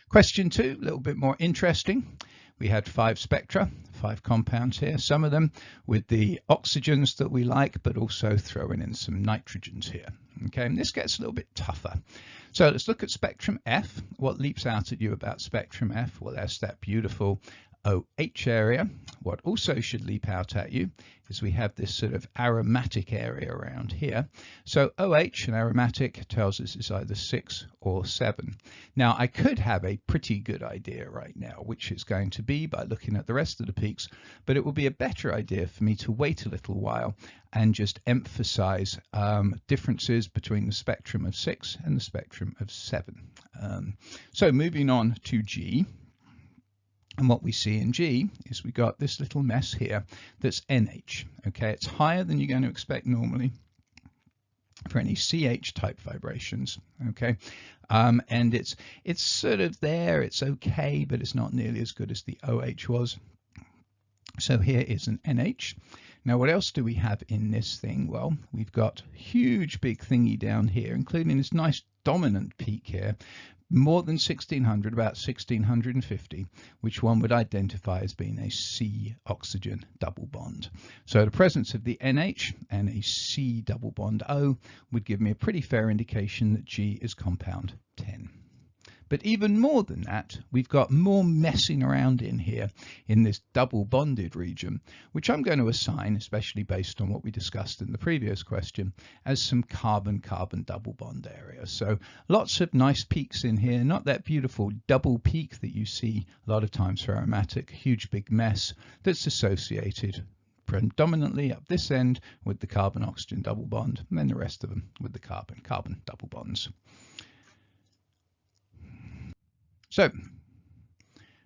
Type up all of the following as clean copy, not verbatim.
Question 2, a little bit more interesting. We had 5 spectra, 5 compounds here, some of them with the oxygens that we like, but also throwing in some nitrogens here. Okay, and this gets a little bit tougher. So let's look at spectrum F. What leaps out at you about spectrum F? Well, there's that beautiful OH area. What also should leap out at you is we have this sort of aromatic area around here. So OH and aromatic tells us it's either 6 or 7. Now I could have a pretty good idea right now which it's going to be by looking at the rest of the peaks, but it will be a better idea for me to wait a little while and just emphasize differences between the spectrum of 6 and the spectrum of 7. So moving on to G. And what we see in G is we got this little mess here that's NH. Okay, it's higher than you're going to expect normally for any CH type vibrations. Okay, and it's sort of there, it's okay, but it's not nearly as good as the OH was. So here is an NH. Now what else do we have in this thing? Well, we've got huge big thingy down here, including this nice dominant peak here, more than 1600, about 1650, which one would identify as being a C oxygen double bond. So the presence of the NH and a C double bond O would give me a pretty fair indication that G is compound 10. But even more than that, we've got more messing around in here in this double bonded region, which I'm going to assign, especially based on what we discussed in the previous question, as some carbon-carbon double bond areas. So lots of nice peaks in here, not that beautiful double peak that you see a lot of times for aromatic, huge big mess that's associated predominantly up this end with the carbon-oxygen double bond, and then the rest of them with the carbon-carbon double bonds. So,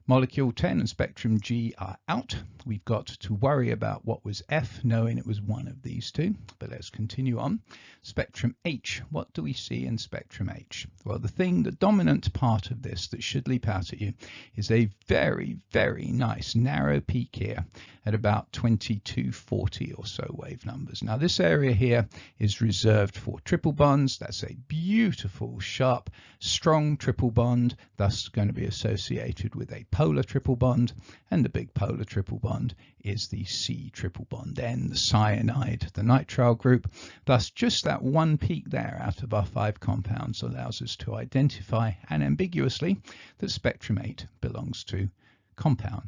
molecule 10 and spectrum G are out. We've got to worry about what was F, knowing it was one of these two. But let's continue on. Spectrum H. What do we see in spectrum H? Well, the dominant part of this that should leap out at you is a very, very nice narrow peak here at about 2240 or so wave numbers. Now, this area here is reserved for triple bonds. That's a beautiful, sharp, strong triple bond, thus going to be associated with a polar triple bond, and the big polar triple bond is the C triple bond N, the cyanide, the nitrile group. Thus, just that one peak there out of our 5 compounds allows us to identify unambiguously that spectrum 8 belongs to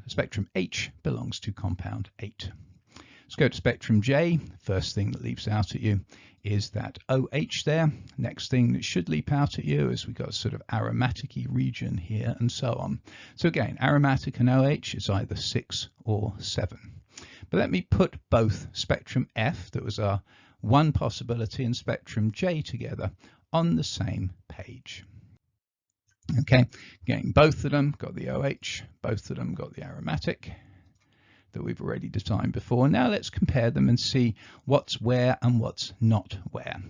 spectrum H belongs to compound 8. Let's go to spectrum J. First thing that leaps out at you is that OH there. Next thing that should leap out at you is we've got a sort of aromatic-y region here and so on. So again, aromatic and OH is either 6 or 7. But let me put both spectrum F, that was our one possibility, and spectrum J together on the same page. Okay, again, both of them got the OH, both of them got the aromatic that we've already defined before. Now let's compare them and see what's where and what's not where.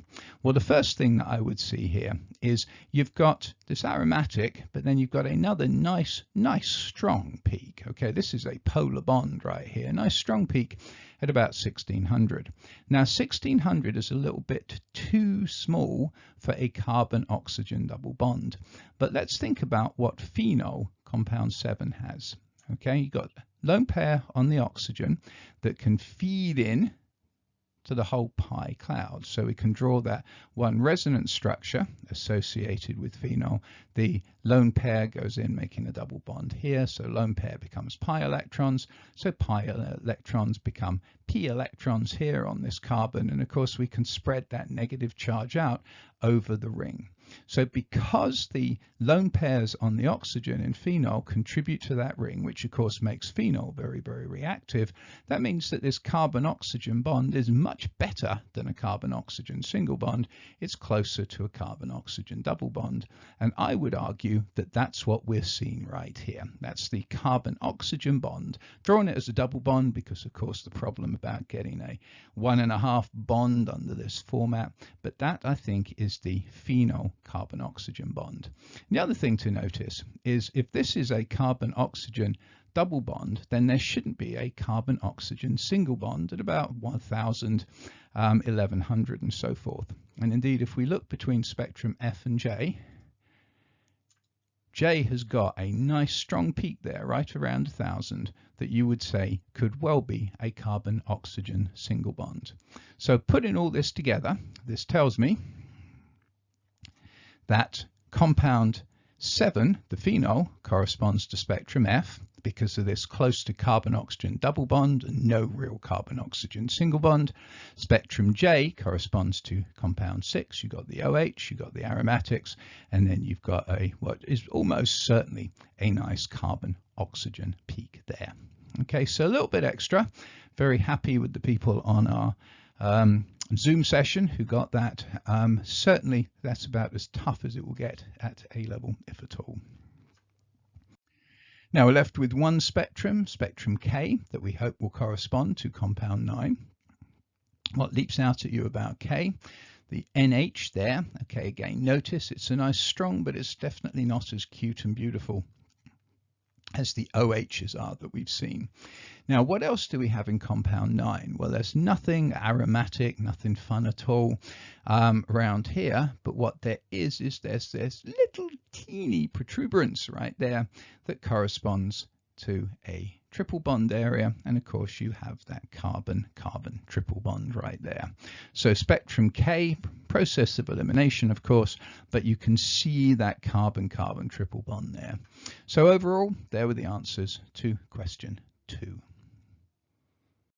Well, the first thing that I would see here is you've got this aromatic, but then you've got another nice strong peak. Okay, this is a polar bond right here, nice strong peak at about 1600. Now 1600 is a little bit too small for a carbon-oxygen double bond, but let's think about what phenol compound 7 has. Okay, you've got lone pair on the oxygen that can feed in to the whole pi cloud. So we can draw that one resonance structure associated with phenol. The lone pair goes in making a double bond here. So lone pair becomes pi electrons. So pi electrons become p electrons here on this carbon. And of course we can spread that negative charge out over the ring. So because the lone pairs on the oxygen in phenol contribute to that ring, which of course makes phenol very, very reactive, that means that this carbon-oxygen bond is much better than a carbon-oxygen single bond. It's closer to a carbon-oxygen double bond. And I would argue that that's what we're seeing right here. That's the carbon-oxygen bond. Drawing it as a double bond because, of course, the problem about getting a 1.5 bond under this format. But that, I think, is the phenol carbon-oxygen bond. The other thing to notice is if this is a carbon-oxygen double bond, then there shouldn't be a carbon-oxygen single bond at about 1000, 1100 and so forth. And indeed, if we look between spectrum F and J J has got a nice strong peak there, right around 1,000, that you would say could well be a carbon-oxygen single bond. So putting all this together, this tells me that compound 7, the phenol, corresponds to spectrum F because of this close to carbon-oxygen double bond and no real carbon-oxygen single bond. Spectrum J corresponds to compound 6. You've got the OH, you've got the aromatics, and then you've got what is almost certainly a nice carbon-oxygen peak there. Okay, so a little bit extra. Very happy with the people on our Zoom session who got that. Certainly that's about as tough as it will get at A level, if at all. Now we're left with one spectrum, spectrum K, that we hope will correspond to compound 9. What leaps out at you about K? The NH there. Okay, again, notice it's a nice strong, but it's definitely not as cute and beautiful as the OHs are that we've seen. Now, what else do we have in compound 9? Well, there's nothing aromatic, nothing fun at all around here, but what there is there's this little teeny protuberance right there that corresponds to a triple bond area, and of course you have that carbon-carbon triple bond right there. So spectrum K, process of elimination of course, but you can see that carbon-carbon triple bond there. So overall, there were the answers to question 2.